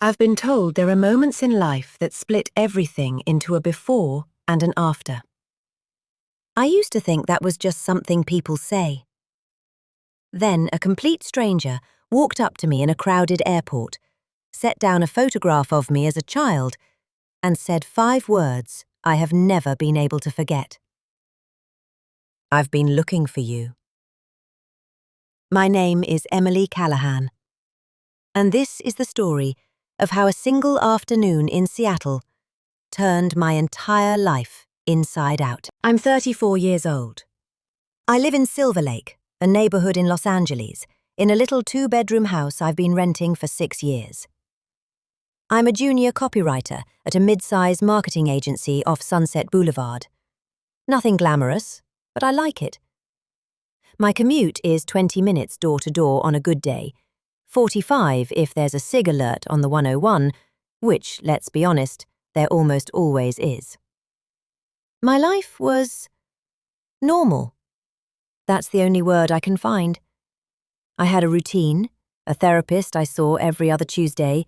I've been told there are moments in life that split everything into a before and an after. I used to think that was just something people say. Then a complete stranger walked up to me in a crowded airport, set down a photograph of me as a child, and said 5 words I have never been able to forget. I've been looking for you. My name is Emily Callahan, and this is the story of how a single afternoon in Seattle turned my entire life inside out. I'm 34 years old. I live in Silver Lake, a neighborhood in Los Angeles, in a little 2-bedroom house I've been renting for 6 years. I'm a junior copywriter at a mid-size marketing agency off Sunset Boulevard. Nothing glamorous, but I like it. My commute is 20 minutes door-to-door on a good day, 45 if there's a SIG alert on the 101, which, let's be honest, there almost always is. My life was normal. That's the only word I can find. I had a routine, a therapist I saw every other Tuesday,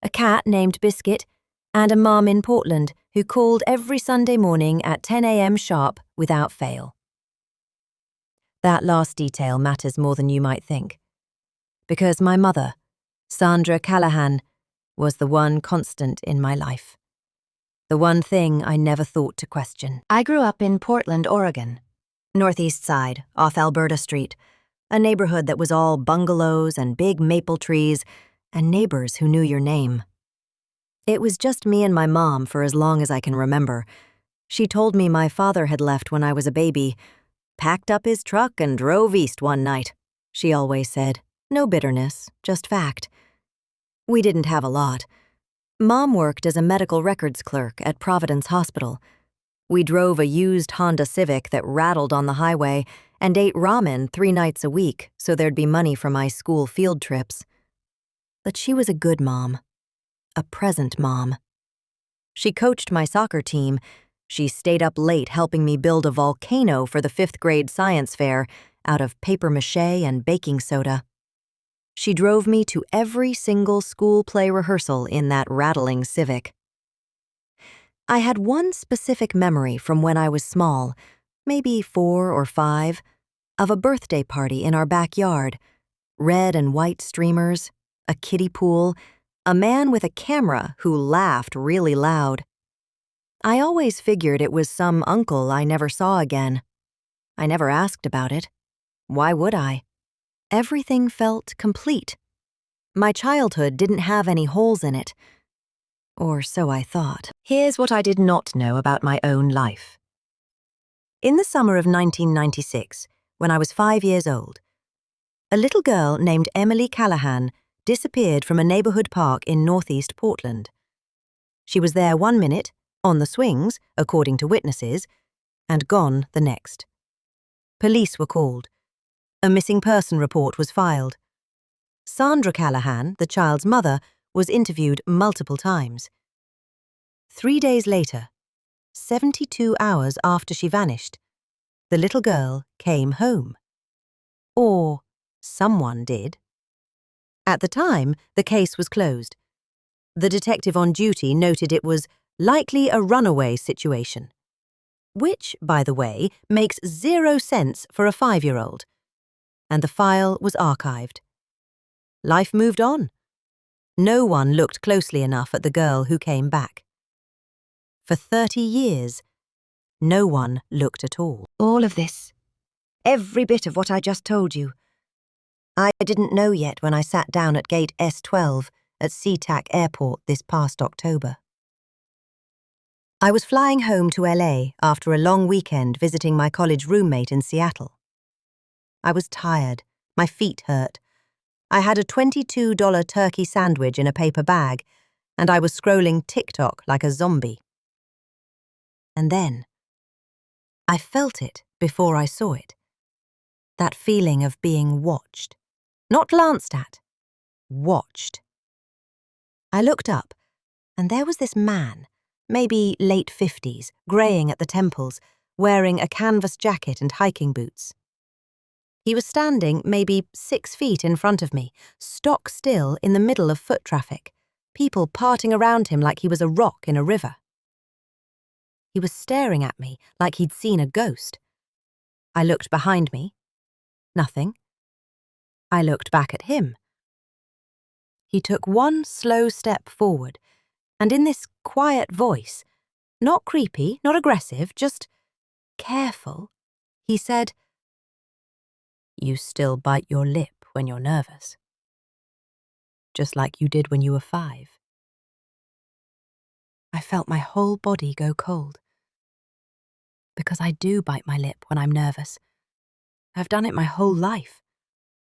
a cat named Biscuit, and a mum in Portland who called every Sunday morning at 10 a.m. sharp without fail. That last detail matters more than you might think, because my mother, Sandra Callahan, was the one constant in my life. The one thing I never thought to question. I grew up in Portland, Oregon, Northeast Side, off Alberta Street, a neighborhood that was all bungalows and big maple trees and neighbors who knew your name. It was just me and my mom for as long as I can remember. She told me my father had left when I was a baby, packed up his truck and drove east one night. She always said, no bitterness, just fact. We didn't have a lot. Mom worked as a medical records clerk at Providence Hospital. We drove a used Honda Civic that rattled on the highway and ate ramen 3 nights a week so there'd be money for my school field trips. But she was a good mom, a present mom. She coached my soccer team. She stayed up late helping me build a volcano for the 5th grade science fair out of papier-mâché and baking soda. She drove me to every single school play rehearsal in that rattling Civic. I had one specific memory from when I was small, maybe 4 or 5, of a birthday party in our backyard. Red and white streamers, a kiddie pool, a man with a camera who laughed really loud. I always figured it was some uncle I never saw again. I never asked about it. Why would I? Everything felt complete. My childhood didn't have any holes in it. Or so I thought. Here's what I did not know about my own life. In the summer of 1996, when I was 5 years old, a little girl named Emily Callahan disappeared from a neighborhood park in northeast Portland. She was there 1 minute, on the swings, according to witnesses, and gone the next. Police were called. A missing person report was filed. Sandra Callahan, the child's mother, was interviewed multiple times. 3 days later, 72 hours after she vanished, the little girl came home. Or someone did. At the time, the case was closed. The detective on duty noted it was likely a runaway situation, which, by the way, makes 0 sense for a 5-year-old. And the file was archived. Life moved on. No one looked closely enough at the girl who came back. For 30 years, no one looked at all. All of this, every bit of what I just told you, I didn't know yet when I sat down at gate S12 at SeaTac Airport this past October. I was flying home to LA after a long weekend visiting my college roommate in Seattle. I was tired, my feet hurt. I had a $22 turkey sandwich in a paper bag, and I was scrolling TikTok like a zombie. And then, I felt it before I saw it. That feeling of being watched. Not glanced at. Watched. I looked up, and there was this man, maybe late 50s, greying at the temples, wearing a canvas jacket and hiking boots. He was standing maybe 6 feet in front of me, stock still in the middle of foot traffic, people parting around him like he was a rock in a river. He was staring at me like he'd seen a ghost. I looked behind me. Nothing. I looked back at him. He took one slow step forward, and in this quiet voice, not creepy, not aggressive, just careful, he said, "You still bite your lip when you're nervous. Just like you did when you were 5. I felt my whole body go cold. Because I do bite my lip when I'm nervous. I've done it my whole life.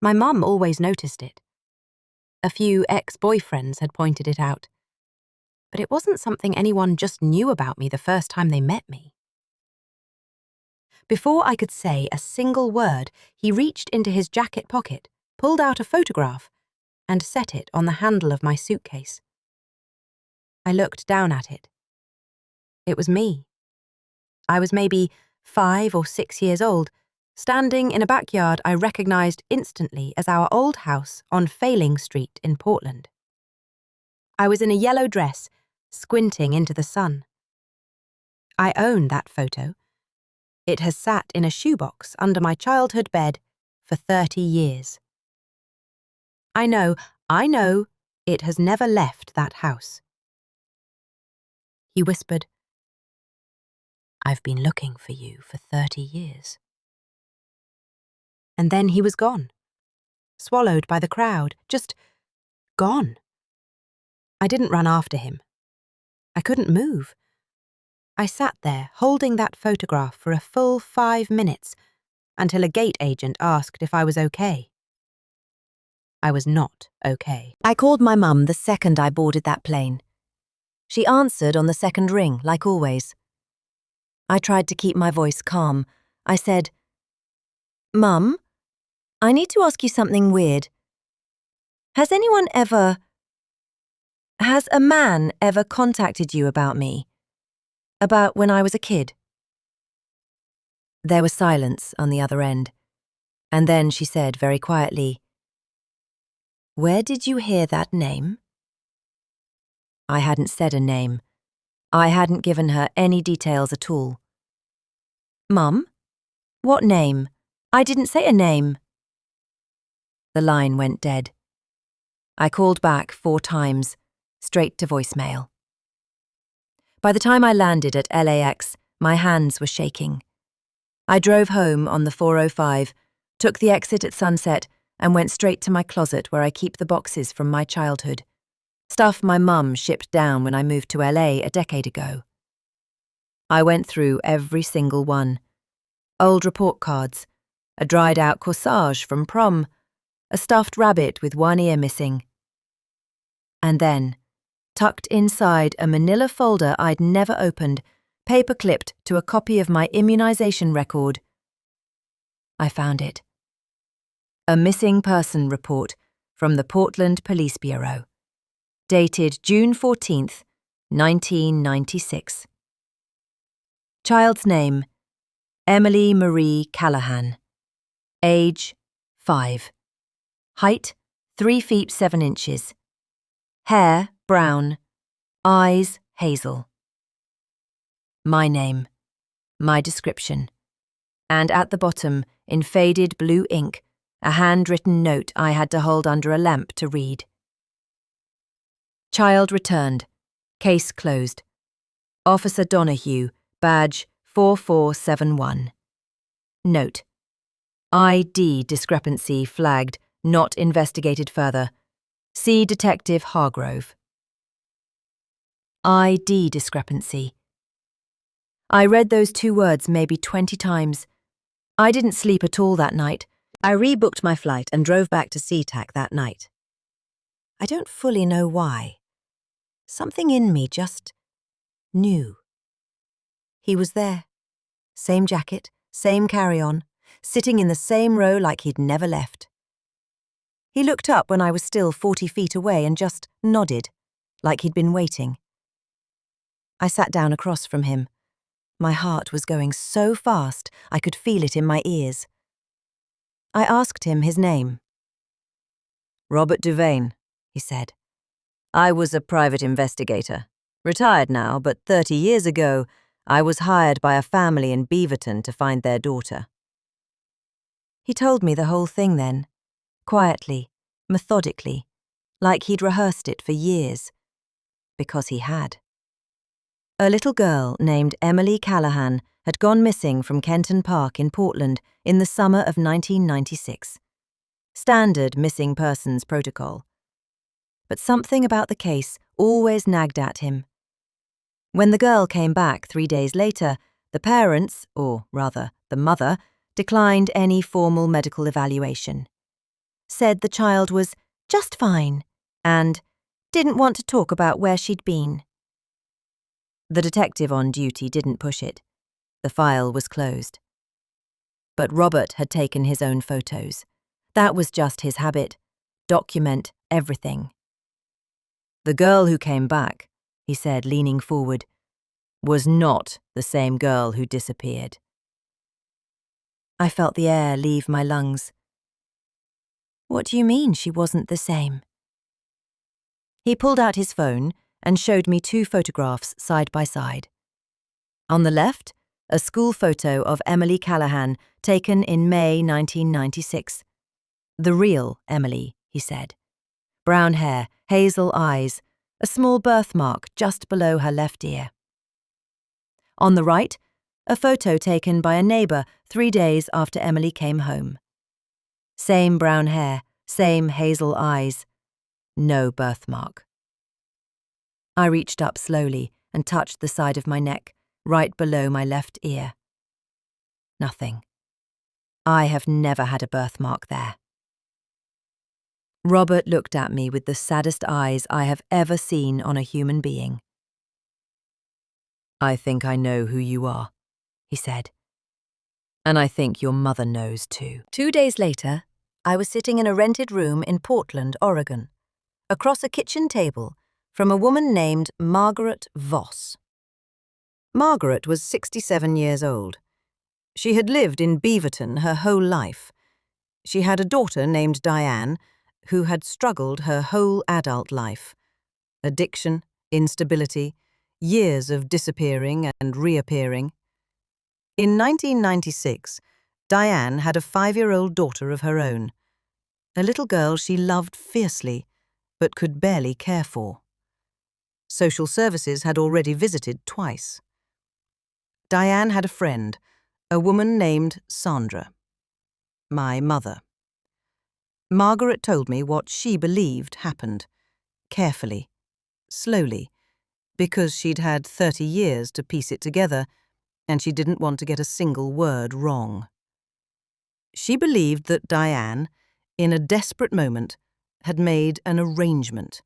My mum always noticed it. A few ex-boyfriends had pointed it out. But it wasn't something anyone just knew about me the first time they met me. Before I could say a single word, he reached into his jacket pocket, pulled out a photograph, and set it on the handle of my suitcase. I looked down at it. It was me. I was maybe 5 or 6 years old, standing in a backyard I recognized instantly as our old house on Failing Street in Portland. I was in a yellow dress, squinting into the sun. I own that photo. It has sat in a shoebox under my childhood bed for 30 years. I know, it has never left that house. He whispered, "I've been looking for you for 30 years. And then he was gone, swallowed by the crowd, just gone. I didn't run after him. I couldn't move. I sat there holding that photograph for a full 5 minutes until a gate agent asked if I was okay. I was not okay. I called my mum the second I boarded that plane. She answered on the second ring, like always. I tried to keep my voice calm. I said, "Mum, I need to ask you something weird. Has a man ever contacted you about me? About when I was a kid?" There was silence on the other end, and then she said very quietly, "Where did you hear that name?" I hadn't said a name. I hadn't given her any details at all. "Mum? What name? I didn't say a name." The line went dead. I called back 4 times, straight to voicemail. By the time I landed at LAX, my hands were shaking. I drove home on the 405, took the exit at sunset, and went straight to my closet where I keep the boxes from my childhood. Stuff my mum shipped down when I moved to LA a decade ago. I went through every single one. Old report cards, a dried-out corsage from prom, a stuffed rabbit with one ear missing. And then, tucked inside a manila folder I'd never opened, paper-clipped to a copy of my immunization record, I found it. A missing person report from the Portland Police Bureau, dated June 14th, 1996. Child's name, Emily Marie Callahan. Age, 5. Height, 3 feet 7 inches. Hair, brown. Eyes, hazel. My name, my description. And at the bottom, in faded blue ink, a handwritten note I had to hold under a lamp to read. Child returned. Case closed. Officer Donahue, badge 4471. Note: ID discrepancy flagged, not investigated further. See Detective Hargrove. ID discrepancy. I read those 2 words maybe 20 times. I didn't sleep at all that night. I rebooked my flight and drove back to SeaTac that night. I don't fully know why. Something in me just knew. He was there. Same jacket, same carry-on, sitting in the same row like he'd never left. He looked up when I was still 40 feet away and just nodded, like he'd been waiting. I sat down across from him. My heart was going so fast I could feel it in my ears. I asked him his name. "Robert Devane," he said. I was a private investigator. Retired now, but 30 years ago, I was hired by a family in Beaverton to find their daughter. He told me the whole thing then, quietly, methodically, like he'd rehearsed it for years. Because he had. A little girl named Emily Callahan had gone missing from Kenton Park in Portland in the summer of 1996. Standard missing persons protocol. But something about the case always nagged at him. When the girl came back 3 days later, the parents, or rather the mother, declined any formal medical evaluation. Said the child was just fine and didn't want to talk about where she'd been. The detective on duty didn't push it. The file was closed. But Robert had taken his own photos. That was just his habit. Document everything. The girl who came back, he said, leaning forward, was not the same girl who disappeared. I felt the air leave my lungs. What do you mean she wasn't the same? He pulled out his phone and showed me 2 photographs side by side. On the left, a school photo of Emily Callahan taken in May 1996. The real Emily, he said. Brown hair, hazel eyes, a small birthmark just below her left ear. On the right, a photo taken by a neighbour 3 days after Emily came home. Same brown hair, same hazel eyes, no birthmark. I reached up slowly and touched the side of my neck, right below my left ear. Nothing. I have never had a birthmark there. Robert looked at me with the saddest eyes I have ever seen on a human being. I think I know who you are, he said. And I think your mother knows too. 2 days later, I was sitting in a rented room in Portland, Oregon, across a kitchen table from a woman named Margaret Voss. Margaret was 67 years old. She had lived in Beaverton her whole life. She had a daughter named Diane, who had struggled her whole adult life. Addiction, instability, years of disappearing and reappearing. In 1996, Diane had a 5-year-old daughter of her own, a little girl she loved fiercely, but could barely care for. Social services had already visited twice. Diane had a friend, a woman named Sandra. My mother. Margaret told me what she believed happened, carefully, slowly, because she'd had 30 years to piece it together, and she didn't want to get a single word wrong. She believed that Diane, in a desperate moment, had made an arrangement,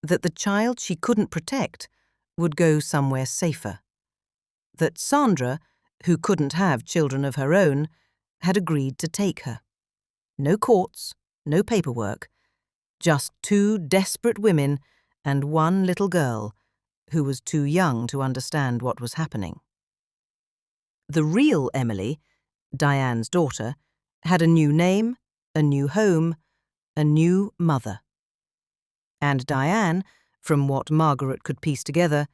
that the child she couldn't protect would go somewhere safer, that Sandra, who couldn't have children of her own, had agreed to take her. No courts, no paperwork, just 2 desperate women and 1 little girl who was too young to understand what was happening. The real Emily, Diane's daughter, had a new name, a new home, a new mother. And Diane, from what Margaret could piece together,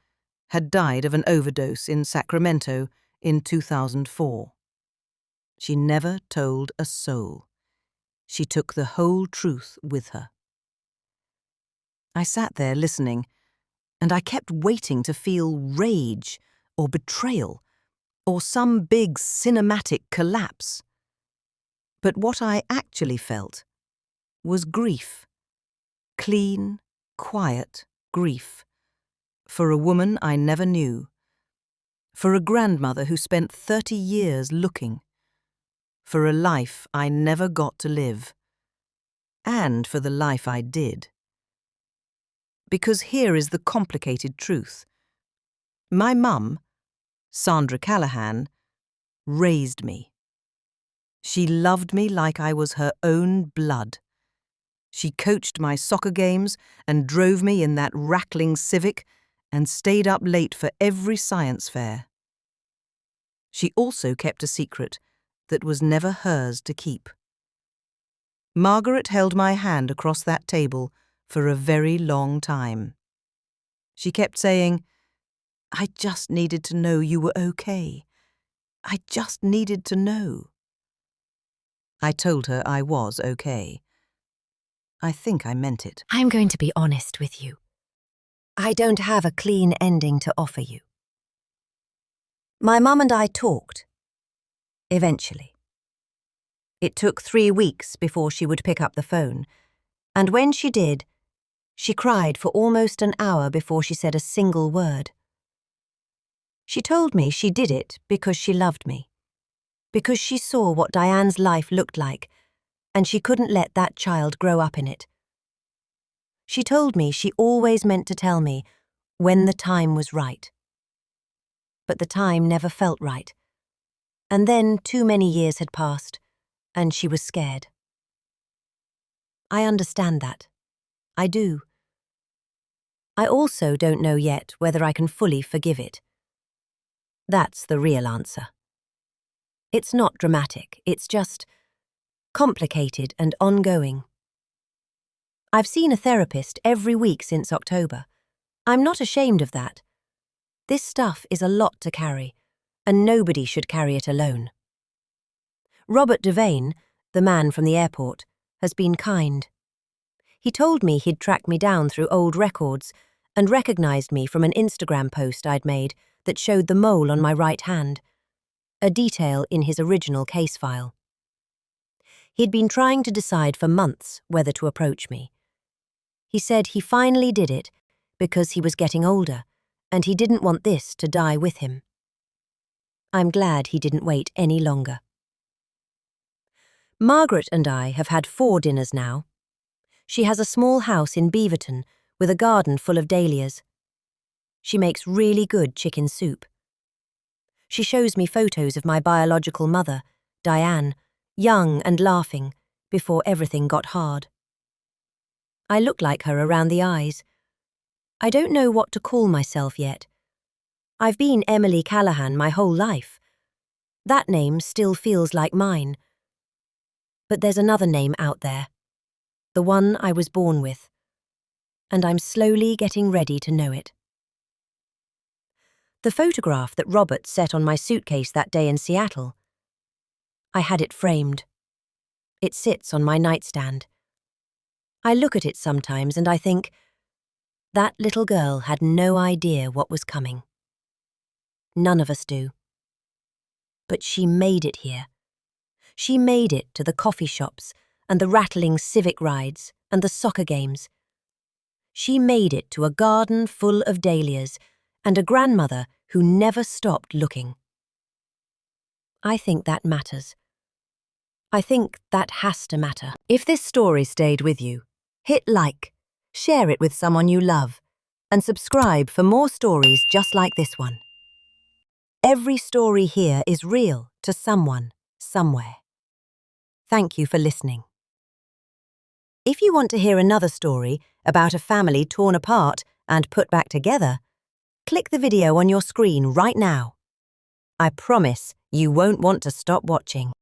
had died of an overdose in Sacramento in 2004. She never told a soul. She took the whole truth with her. I sat there listening, and I kept waiting to feel rage or betrayal or some big cinematic collapse. But what I actually felt was grief. Clean, quiet grief. For a woman I never knew. For a grandmother who spent 30 years looking. For a life I never got to live. And for the life I did. Because here is the complicated truth. My mum, Sandra Callahan, raised me. She loved me like I was her own blood. She coached my soccer games and drove me in that rattling Civic and stayed up late for every science fair. She also kept a secret that was never hers to keep. Margaret held my hand across that table for a very long time. She kept saying, "I just needed to know you were okay. I just needed to know." I told her I was okay. I think I meant it. I'm going to be honest with you. I don't have a clean ending to offer you. My mum and I talked. Eventually. It took 3 weeks before she would pick up the phone, and when she did, she cried for almost an hour before she said a single word. She told me she did it because she loved me, because she saw what Diane's life looked like, and she couldn't let that child grow up in it. She told me she always meant to tell me when the time was right. But the time never felt right. And then too many years had passed, and she was scared. I understand that. I do. I also don't know yet whether I can fully forgive it. That's the real answer. It's not dramatic, it's just complicated and ongoing. I've seen a therapist every week since October. I'm not ashamed of that. This stuff is a lot to carry, and nobody should carry it alone. Robert Devane, the man from the airport, has been kind. He told me he'd tracked me down through old records and recognized me from an Instagram post I'd made that showed the mole on my right hand, a detail in his original case file. He'd been trying to decide for months whether to approach me. He said he finally did it because he was getting older, and he didn't want this to die with him. I'm glad he didn't wait any longer. Margaret and I have had 4 dinners now. She has a small house in Beaverton with a garden full of dahlias. She makes really good chicken soup. She shows me photos of my biological mother, Diane, young and laughing, before everything got hard. I look like her around the eyes. I don't know what to call myself yet. I've been Emily Callahan my whole life. That name still feels like mine. But there's another name out there, the one I was born with, and I'm slowly getting ready to know it. The photograph that Robert set on my suitcase that day in Seattle, I had it framed. It sits on my nightstand. I look at it sometimes and I think, that little girl had no idea what was coming. None of us do. But she made it here. She made it to the coffee shops and the rattling civic rides and the soccer games. She made it to a garden full of dahlias and a grandmother who never stopped looking. I think that matters. I think that has to matter. If this story stayed with you, hit like, share it with someone you love, and subscribe for more stories just like this one. Every story here is real to someone, somewhere. Thank you for listening. If you want to hear another story about a family torn apart and put back together, click the video on your screen right now. I promise you won't want to stop watching.